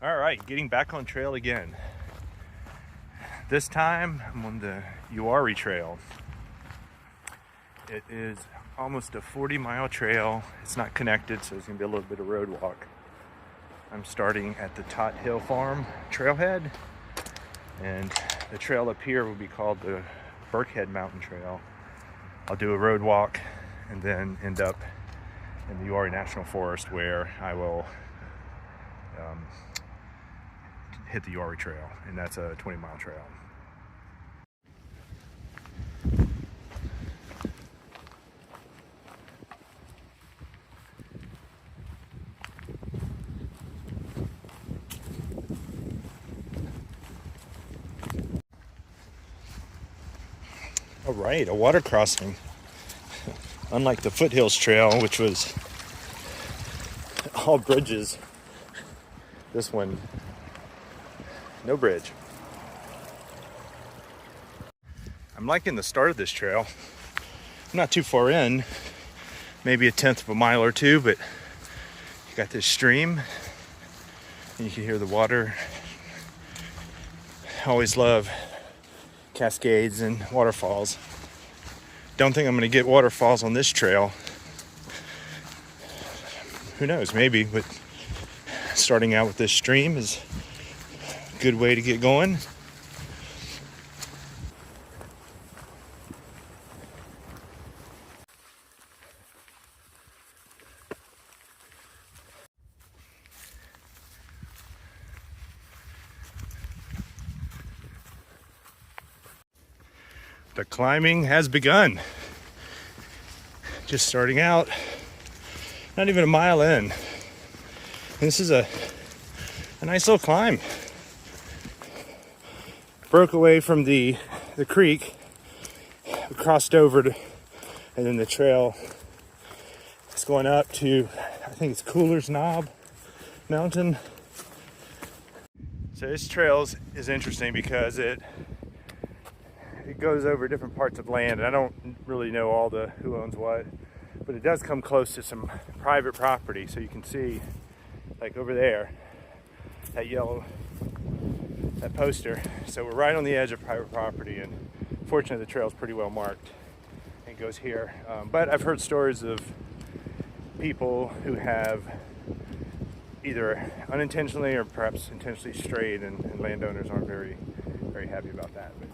All right, getting back on trail again. This time I'm on the Uwharrie Trail. It is almost a 40-mile trail. It's not connected, so there's gonna be a little bit of road walk. I'm starting at the Tot Hill Farm Trailhead, and the trail up here will be called the Birkhead Mountain Trail. I'll do a road walk and then end up in the Uwharrie National Forest, where I will hit the Uwharrie Trail, and that's a 20-mile trail. All right, a water crossing. Unlike the Foothills Trail, which was all bridges, this one, no bridge. I'm liking the start of this trail. I'm not too far in, maybe a tenth of a mile or two, but you got this stream and you can hear the water. I always love cascades and waterfalls. Don't think I'm going to get waterfalls on this trail. Who knows, maybe, but starting out with this stream is a good way to get going. The climbing has begun. Just starting out, not even a mile in. This is a nice little climb. Broke away from the creek, crossed over to, and then the trail is going up to, I think it's Cooler's Knob Mountain. So this trail is interesting because it goes over different parts of land, and I don't really know all the who owns what, but it does come close to some private property. So you can see, like over there, that yellow, that poster. So we're right on the edge of private property, and fortunately the trail is pretty well marked and goes here. But I've heard stories of people who have either unintentionally or perhaps intentionally strayed, and landowners aren't very happy about that. But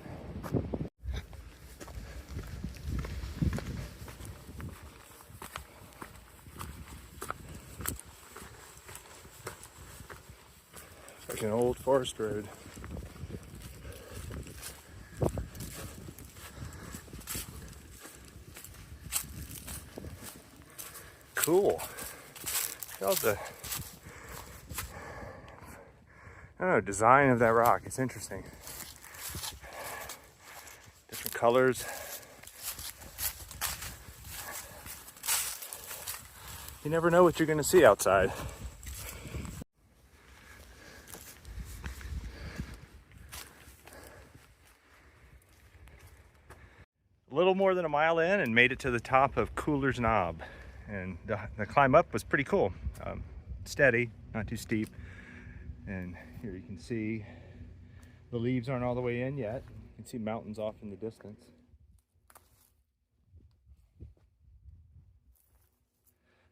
like an old forest road. Cool. How's the, I don't know, design of that rock? It's interesting. Different colors. You never know what you're going to see outside. A little more than a mile in and made it to the top of Cooler's Knob, and the climb up was pretty cool. Steady, not too steep, and here you can see the leaves aren't all the way in yet. You can see mountains off in the distance.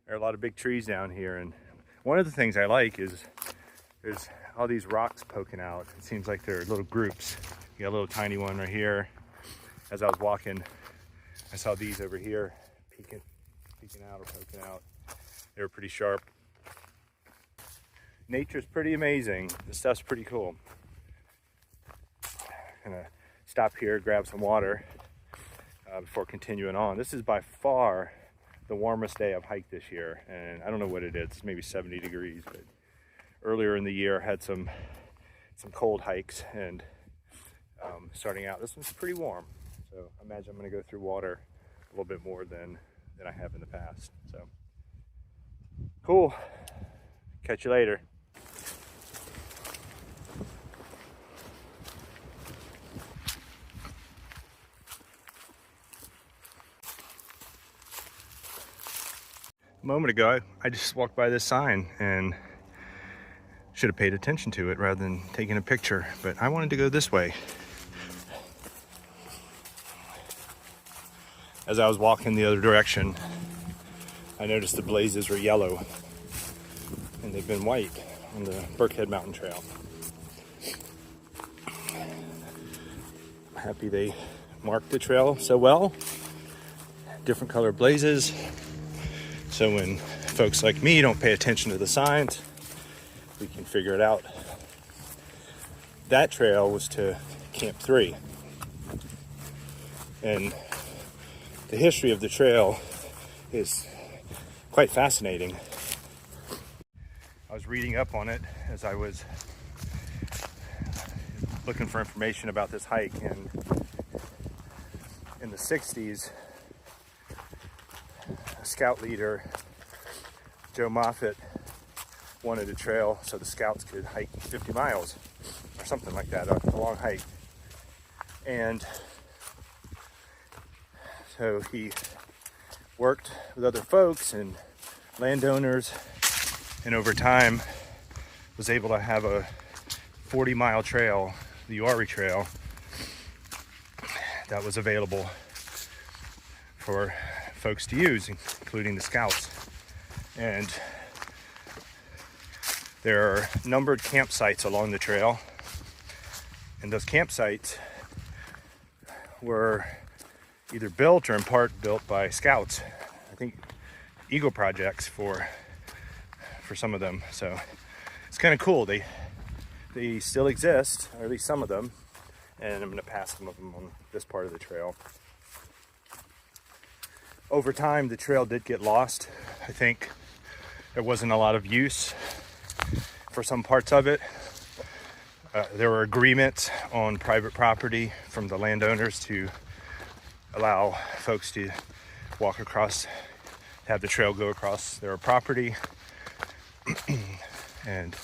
There are a lot of big trees down here, and one of the things I like is there's all these rocks poking out. It seems like they're little groups. You got a little tiny one right here. As I was walking, I saw these over here peeking out or poking out. They were pretty sharp. Nature's pretty amazing. This stuff's pretty cool. Gonna stop here, grab some water before continuing on. This is by far the warmest day I've hiked this year, and I don't know what it is, maybe 70 degrees, but earlier in the year I had some cold hikes, and starting out, this one's pretty warm. So I imagine I'm going to go through water a little bit more than I have in the past. So cool. Catch you later. A moment ago, I just walked by this sign, and Should have paid attention to it rather than taking a picture, but I wanted to go this way. As I was walking the other direction, I noticed the blazes were yellow, and they've been white on the Birkhead Mountain Trail. I'm happy they marked the trail so well. Different color blazes, so when folks like me don't pay attention to the signs, we can figure it out. That trail was to Camp 3, and the history of the trail is quite fascinating. I was reading up on it as I was looking for information about this hike, and in the 60s, a scout leader, Joe Moffett, wanted a trail so the scouts could hike 50 miles or something like that, a long hike. And so he worked with other folks and landowners, and over time was able to have a 40-mile trail, the Uwharrie Trail, that was available for folks to use, including the scouts. And there are numbered campsites along the trail, and those campsites were either built or in part built by scouts. I think Eagle projects for some of them. So it's kind of cool. They still exist, or at least some of them, and I'm going to pass some of them on this part of the trail. Over time, the trail did get lost. I think there wasn't a lot of use for some parts of it. There were agreements on private property from the landowners to allow folks to walk across, have the trail go across their property. And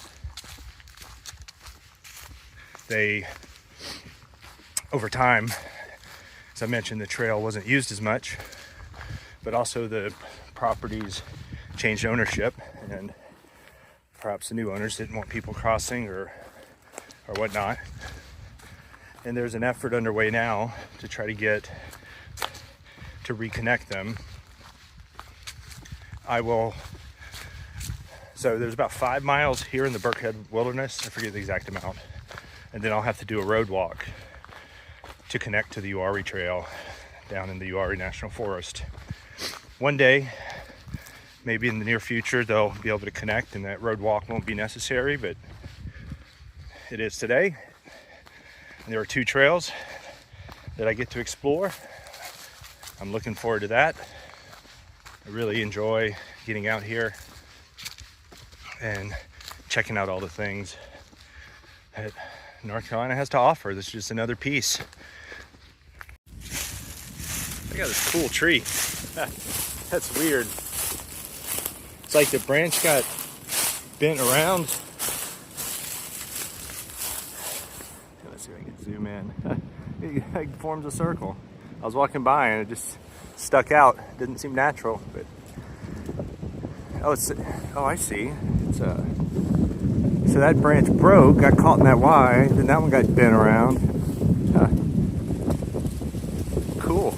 they, over time, as I mentioned, the trail wasn't used as much, but also the properties changed ownership, and perhaps the new owners didn't want people crossing or whatnot. And there's an effort underway now to try to reconnect them. So there's about 5 miles here in the Birkhead Wilderness, I forget the exact amount, and then I'll have to do a road walk to connect to the Uwharrie Trail down in the Uwharrie National Forest. One day, maybe in the near future, they'll be able to connect and that road walk won't be necessary, but it is today. And there are 2 trails that I get to explore. I'm looking forward to that. I really enjoy getting out here and checking out all the things that North Carolina has to offer. This is just another piece. Look at this cool tree. That's weird. It's like the branch got bent around. Let's see if I can zoom in. It forms a circle. I was walking by and it just stuck out. Didn't seem natural, but oh, I see. So that branch broke, got caught in that Y, then that one got bent around. Cool.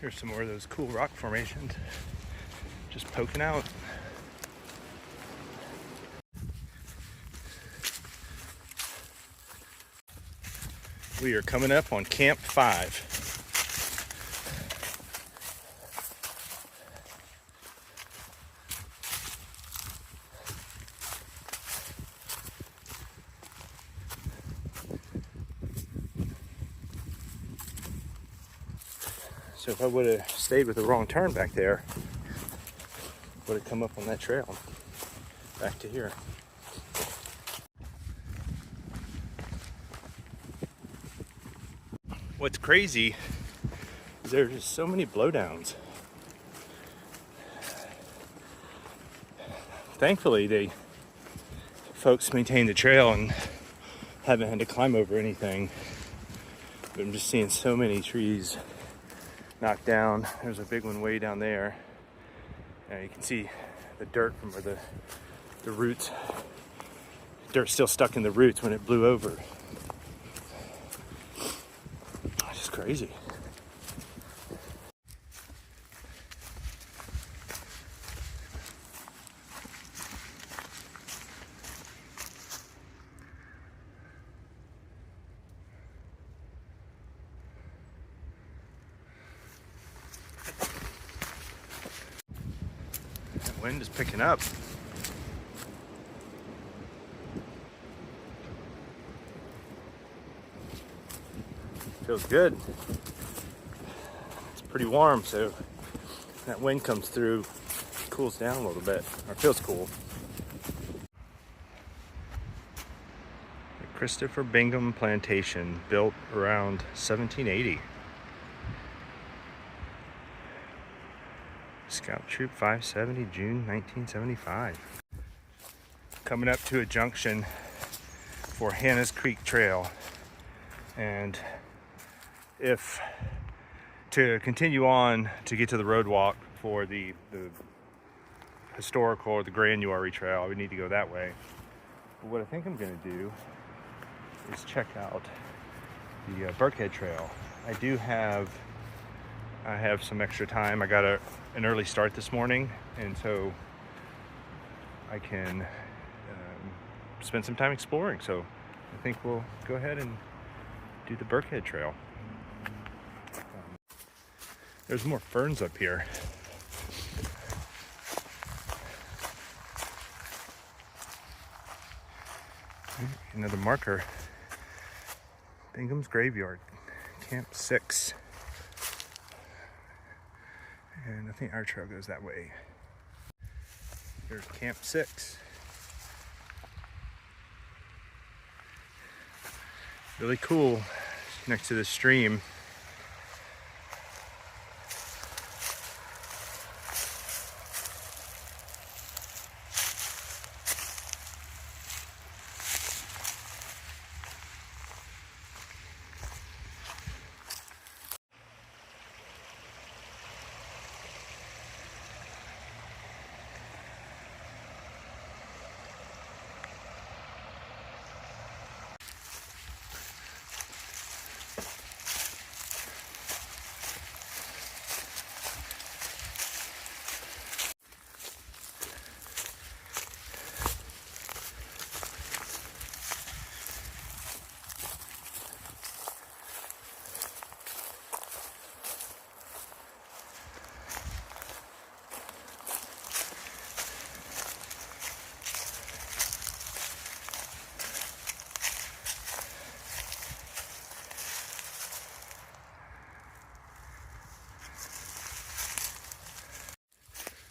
Here's some more of those cool rock formations just poking out. We are coming up on Camp 5. So if I would have stayed with the wrong turn back there, would have come up on that trail back to here. What's crazy is there's just so many blowdowns. Thankfully, folks maintain the trail and haven't had to climb over anything. But I'm just seeing so many trees knocked down. There's a big one way down there. And you can see the dirt from where the roots, dirt's still stuck in the roots when it blew over. It's just crazy. The wind is picking up. Feels good. It's pretty warm, so that wind comes through, cools down a little bit, or feels cool. The Christopher Bingham Plantation, built around 1780. Scout Troop 570, June 1975. Coming up to a junction for Hannah's Creek Trail. And if to continue on to get to the road walk for the historical or the Old Uwharrie Trail, I would need to go that way. But what I think I'm going to do is check out the Birkhead Trail. I have some extra time. I got an early start this morning, and so I can spend some time exploring. So I think we'll go ahead and do the Birkhead Trail. There's more ferns up here. Another marker. Bingham's Graveyard, Camp 6. And I think our trail goes that way. Here's Camp 6. Really cool, next to the stream.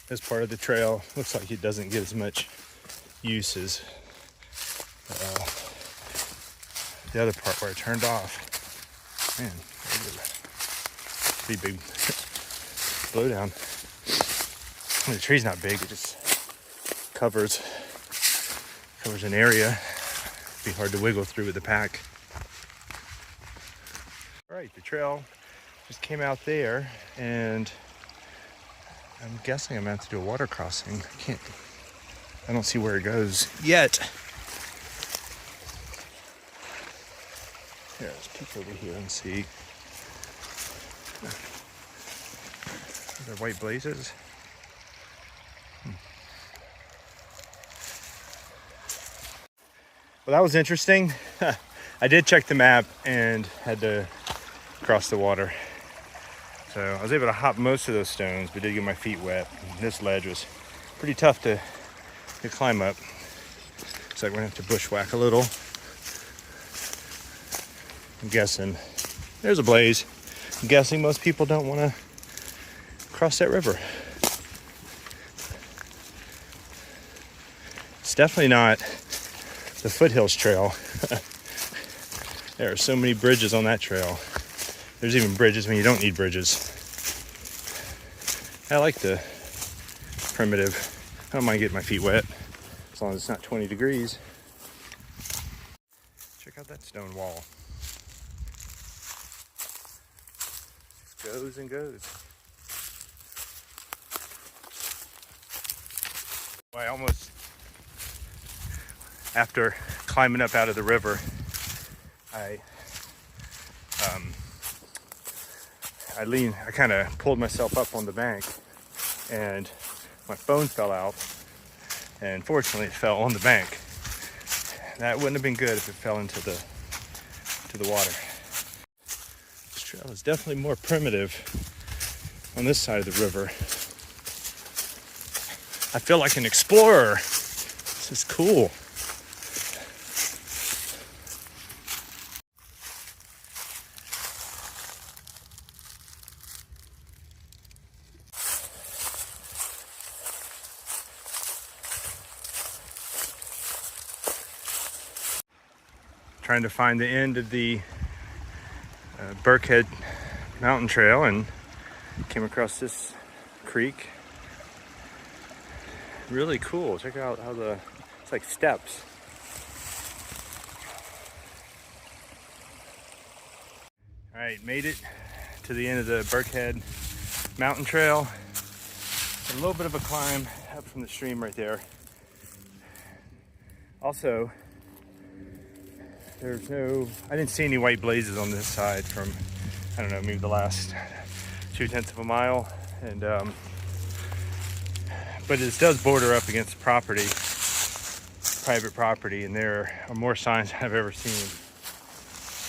This part of the trail looks like it doesn't get as much use as the other part where it turned off. Man, pretty big blowdown. The tree's not big, it just covers an area. It'd be hard to wiggle through with the pack. All right, the trail just came out there, and I'm guessing I'm going to have to do a water crossing. I don't see where it goes yet. Here, let's peek over here and see. Are there white blazes? Well, that was interesting. I did check the map and had to cross the water. So I was able to hop most of those stones, but did get my feet wet. And this ledge was pretty tough to climb up. Looks like we're gonna have to bushwhack a little. I'm guessing there's a blaze. I'm guessing most people don't want to cross that river. It's definitely not the Foothills Trail. There are so many bridges on that trail. There's even bridges when you don't need bridges. I like the primitive. I don't mind getting my feet wet as long as it's not 20 degrees. Check out that stone wall. goes and goes. I almost, after climbing up out of the river, I kind of pulled myself up on the bank and my phone fell out, and fortunately it fell on the bank. That wouldn't have been good if it fell into the water. This trail is definitely more primitive on this side of the river. I feel like an explorer. This is cool. Trying to find the end of the Birkhead Mountain Trail and came across this creek. Really cool. Check out how it's like steps. All right, made it to the end of the Birkhead Mountain Trail. A little bit of a climb up from the stream right there. Also, I didn't see any white blazes on this side from, I don't know, maybe the last 0.2 of a mile. And but it does border up against property, private property, and there are more signs than I've ever seen.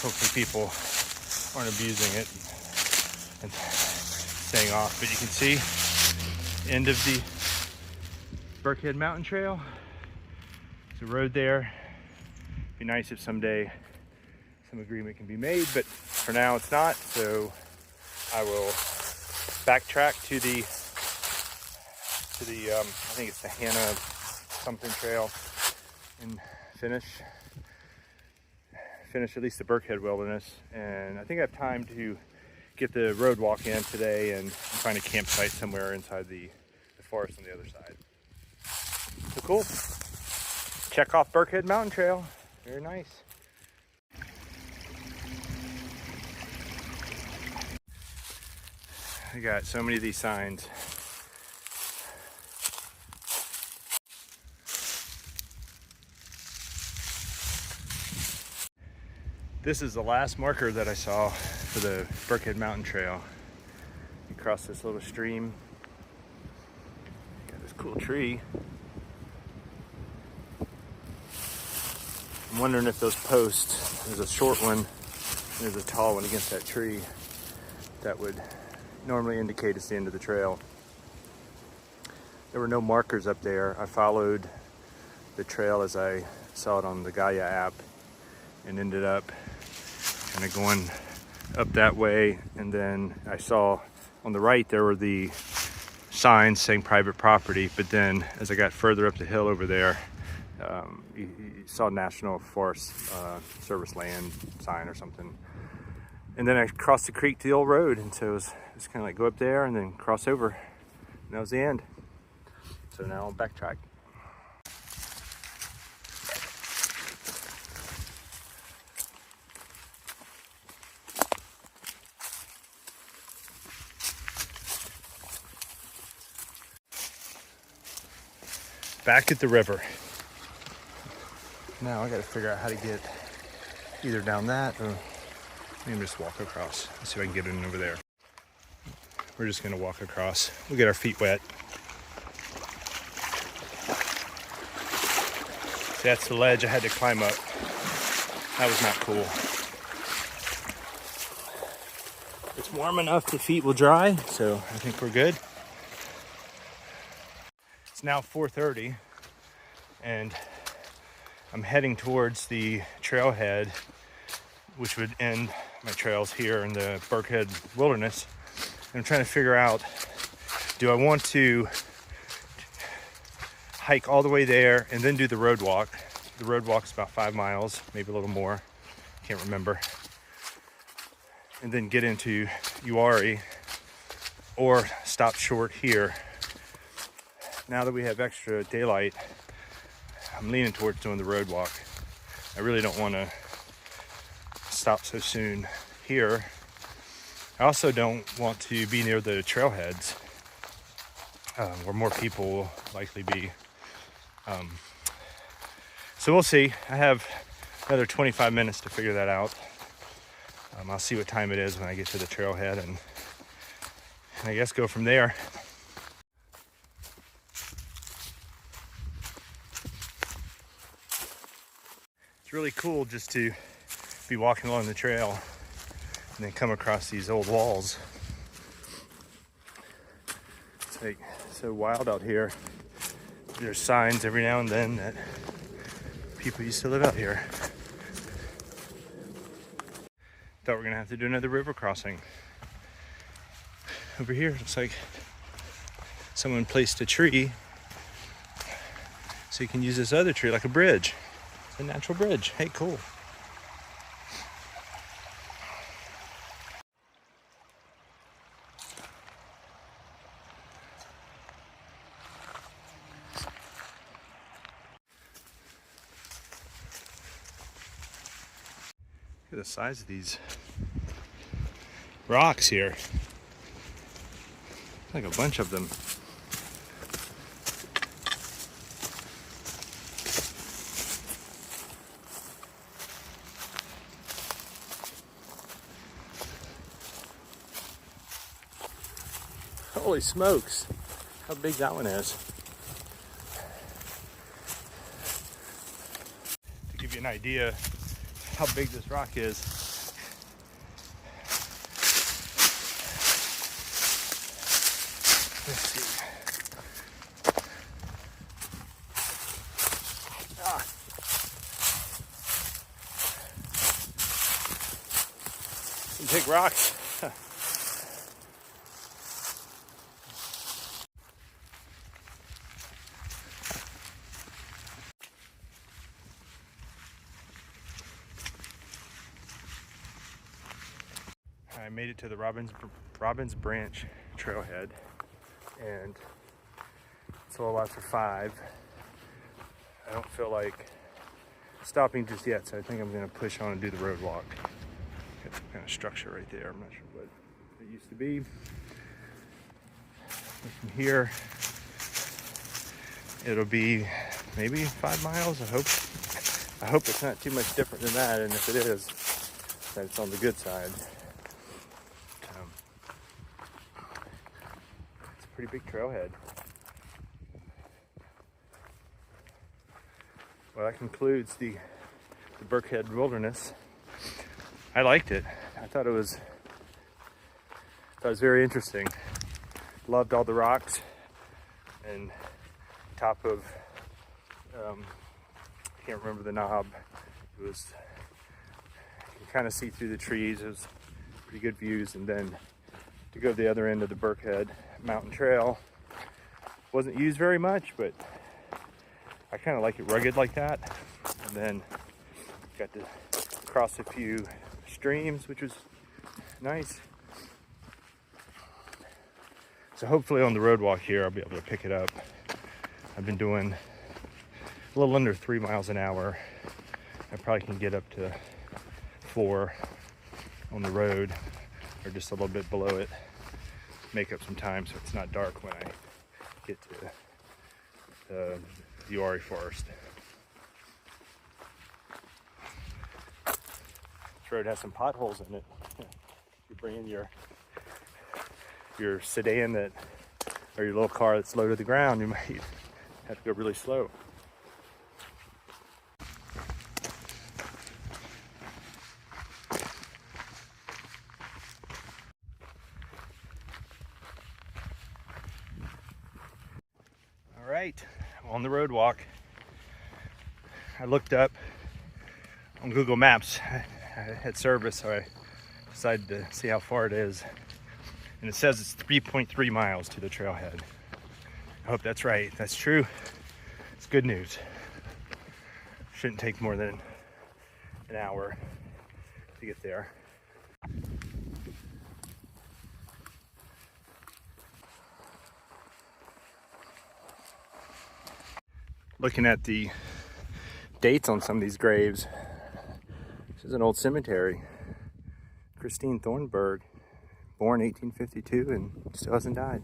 Hopefully people aren't abusing it and staying off. But you can see end of the Birkhead Mountain Trail. There's a road there. Be nice if someday some agreement can be made, but for now it's not. So I will backtrack to the I think it's the Hannah something trail and finish at least the Birkhead Wilderness. And I think I have time to get the road walk in today and find a campsite somewhere inside the forest on the other side. So cool. Check off Birkhead Mountain Trail. Very nice. I got so many of these signs. This is the last marker that I saw for the Birkhead Mountain Trail. You cross this little stream. Got this cool tree. I'm wondering if those posts, there's a short one, and there's a tall one against that tree, that would normally indicate it's the end of the trail. There were no markers up there. I followed the trail as I saw it on the Gaia app and ended up kind of going up that way. And then I saw on the right there were the signs saying private property, but then as I got further up the hill over there, you saw National Forest Service land sign or something. And then I crossed the creek to the old road, and so it was kind of like go up there and then cross over, and that was the end. So now I'll backtrack. Back at the river. Now I gotta figure out how to get either down that or maybe just walk across. Let's see if I can get in over there. We're just gonna walk across. We'll get our feet wet. See, that's the ledge I had to climb up. That was not cool. It's warm enough the feet will dry, so I think we're good. It's now 4:30 and I'm heading towards the trailhead, which would end my trails here in the Birkhead Wilderness. And I'm trying to figure out, do I want to hike all the way there and then do the road walk? The road walk's about 5 miles, maybe a little more, can't remember. And then get into Uwharrie, or stop short here. Now that we have extra daylight, I'm leaning towards doing the road walk. I really don't want to stop so soon here. I also don't want to be near the trailheads where more people will likely be. So we'll see. I have another 25 minutes to figure that out. I'll see what time it is when I get to the trailhead, and I guess go from there. It's really cool just to be walking along the trail and then come across these old walls. It's like so wild out here. There's signs every now and then that people used to live out here. Thought we were gonna have to do another river crossing. Over here, looks like someone placed a tree so you can use this other tree like a bridge. It's a natural bridge. Hey, cool. Look at the size of these rocks here. Like a bunch of them. Holy smokes, how big that one is. To give you an idea how big this rock is, let's see. Some big rocks. I made it to the Robbins Branch Trailhead, and it's all after 5. I don't feel like stopping just yet, so I think I'm going to push on and do the road walk. Got some kind of structure right there. I'm not sure what it used to be. But from here, it'll be maybe 5 miles. I hope it's not too much different than that, and if it is, then it's on the good side. Pretty big trailhead. Well, that concludes the Birkhead Wilderness. I liked it. I thought it was very interesting. Loved all the rocks and top of I can't remember the knob. It was, you can kind of see through the trees. It was pretty good views, and then to go to the other end of the Birkhead Mountain Trail. Wasn't used very much, but I kind of like it rugged like that. And then got to cross a few streams, which was nice. So hopefully on the road walk here, I'll be able to pick it up. I've been doing a little under 3 miles an hour. I probably can get up to 4 on the road, or just a little bit below it. Make up some time so it's not dark when I get to the Uwharrie Forest. This road has some potholes in it. You bring in your sedan or your little car that's low to the ground, you might have to go really slow. On the road walk, I looked up on Google Maps. I had service, so I decided to see how far it is, and it says it's 3.3 miles to the trailhead. I hope that's right. If that's true, it's good news. Shouldn't take more than an hour to get there. Looking at the dates on some of these graves, this is an old cemetery. Christine Thornburg born 1852 and still hasn't died.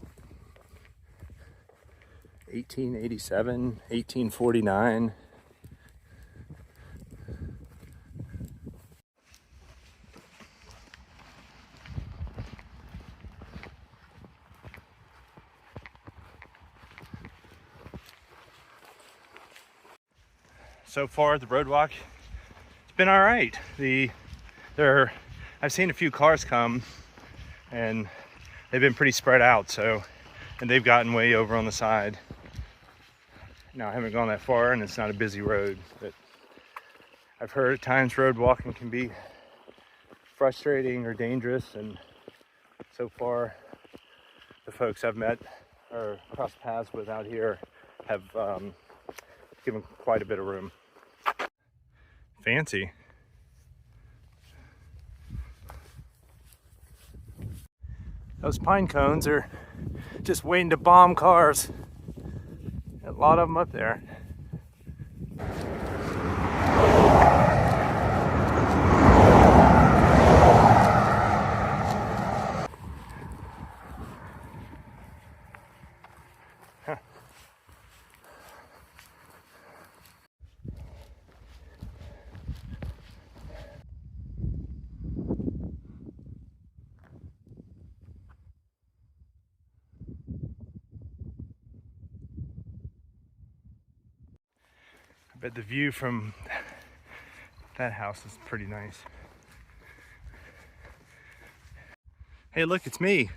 1887, 1849. So far, the road walk, it's been all right. I've seen a few cars come, and they've been pretty spread out. And they've gotten way over on the side. Now, I haven't gone that far, and it's not a busy road, but I've heard at times road walking can be frustrating or dangerous, and so far, the folks I've met or crossed paths with out here have given quite a bit of room. Fancy. Those pine cones are just waiting to bomb cars. A lot of them up there. Huh. I bet the view from that house is pretty nice. Hey, look, it's me.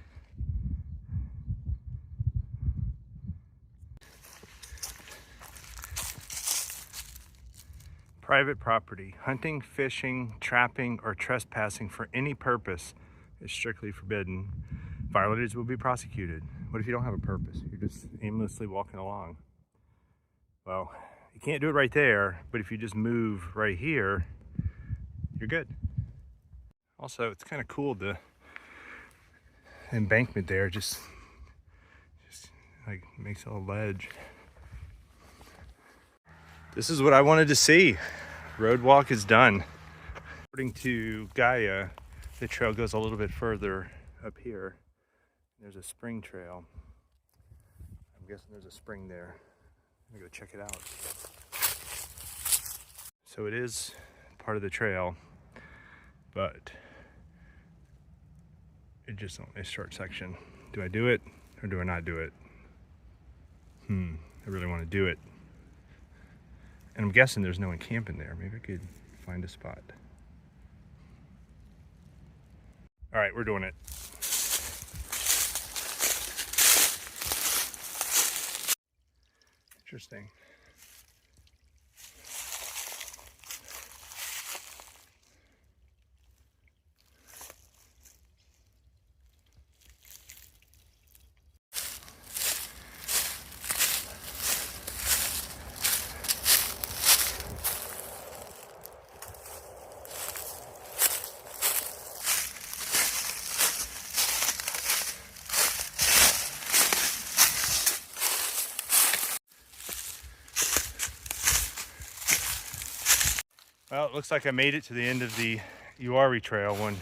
Private property. Hunting, fishing, trapping, or trespassing for any purpose is strictly forbidden. Violators will be prosecuted. What if you don't have a purpose? You're just aimlessly walking along. Well, you can't do it right there, but if you just move right here, you're good. Also, it's kind of cool, the embankment there just like makes a little ledge. This is what I wanted to see. Road walk is done. According to Gaia, the trail goes a little bit further up here. There's a spring trail. I'm guessing there's a spring there. I'm gonna go check it out. So it is part of the trail, but it just only a short section. Do I do it or do I not do it? I really want to do it. And I'm guessing there's no one camping there. Maybe I could find a spot. All right, we're doing it. Interesting. Well, it looks like I made it to the end of the Uwharrie Trail. When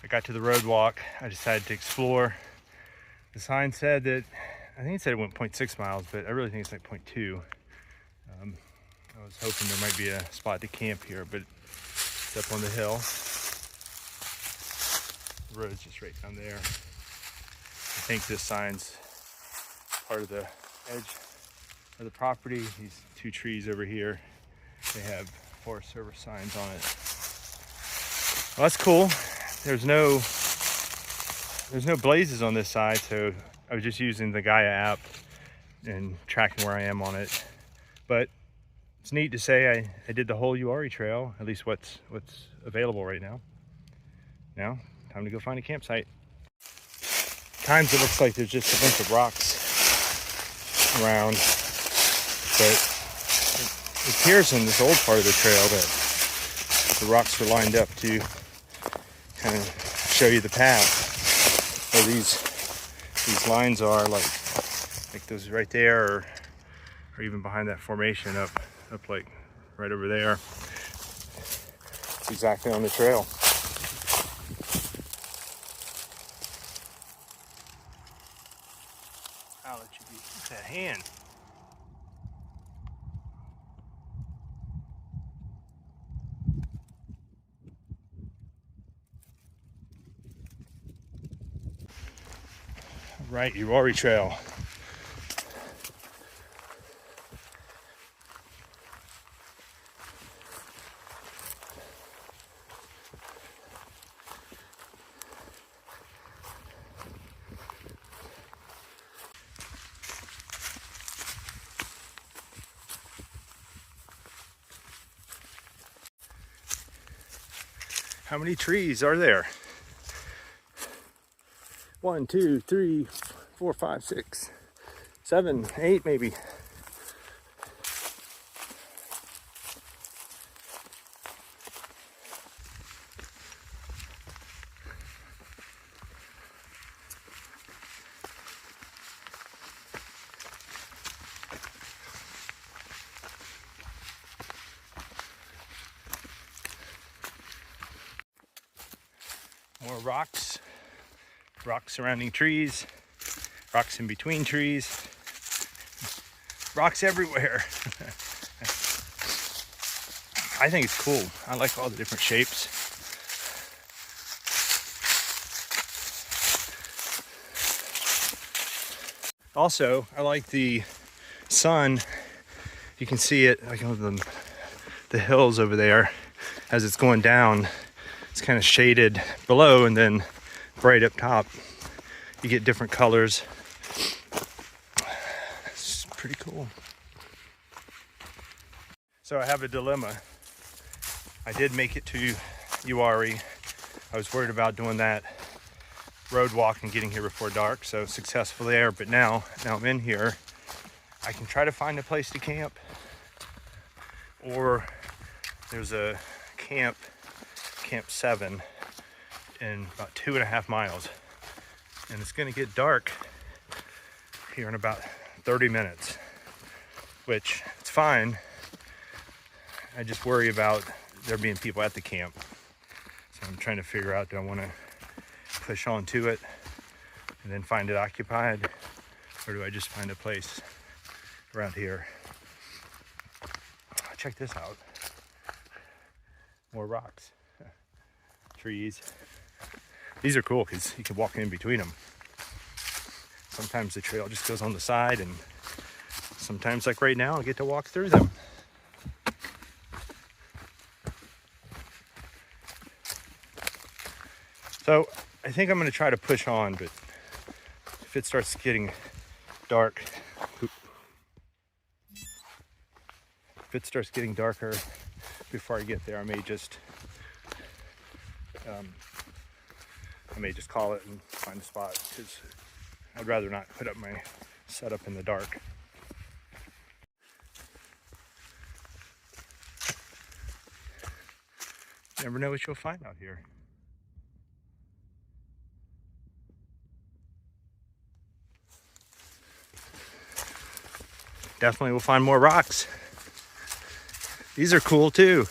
I got to the road walk, I decided to explore. The sign said that, I think it said it went 0.6 miles, but I really think it's like 0.2. I was hoping there might be a spot to camp here, but it's up on the hill. The road's just right down there. I think this sign's part of the edge of the property. These two trees over here, they have Forest Service signs on it. Well, that's cool. There's no blazes on this side, so I was just using the Gaia app and tracking where I am on it. But it's neat to say I did the whole Uwharrie Trail, at least what's available right now. Now, time to go find a campsite. Times it looks like there's just a bunch of rocks around, but it appears in this old part of the trail that the rocks are lined up to kind of show you the path. Where these lines are, like those right there, or even behind that formation up like right over there. It's exactly on the trail. I'll let you use that hand. Right, Uwharrie Trail. How many trees are there? 1, 2, 3, 4, 5, 6, 7, 8 maybe. More rocks, rocks surrounding trees, rocks in between trees, rocks everywhere. I think it's cool. I like all the different shapes. Also, I like the sun. You can see it like on the hills over there as it's going down. It's kind of shaded below and then bright up top. You get different colors. It's pretty cool. So I have a dilemma. I did make it to Uwharrie. I was worried about doing that road walk and getting here before dark, so successful there. But now I'm in here, I can try to find a place to camp, or there's a Camp 7 in about 2.5 miles, and it's going to get dark here in about 30 minutes, which it's fine. I just worry about there being people at the camp, so I'm trying to figure out, do I want to push on to it and then find it occupied, or do I just find a place around here? Check this out. More rocks. Trees. These are cool because you can walk in between them. Sometimes the trail just goes on the side, and sometimes, like right now, I get to walk through them. So I think I'm going to try to push on, but if it starts getting dark, if it starts getting darker before I get there, I may just call it and find a spot, because I'd rather not put up my setup in the dark. Never know what you'll find out here. Definitely will find more rocks. These are cool too.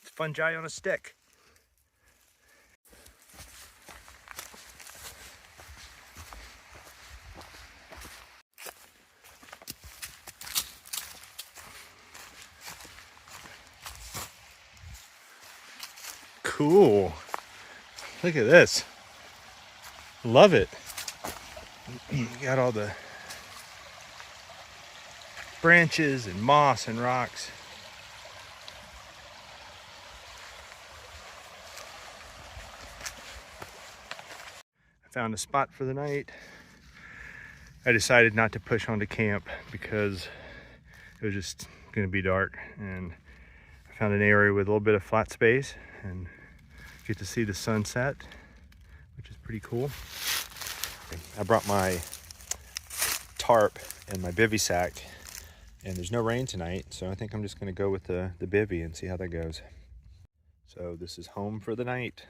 It's fungi on a stick. Cool. Look at this. Love it. You got all the branches and moss and rocks. I found a spot for the night. I decided not to push on to camp because it was just going to be dark, and I found an area with a little bit of flat space and get to see the sunset, which is pretty cool. I brought my tarp and my bivy sack, and there's no rain tonight, so I think I'm just going to go with the bivy and see how that goes. So this is home for the night.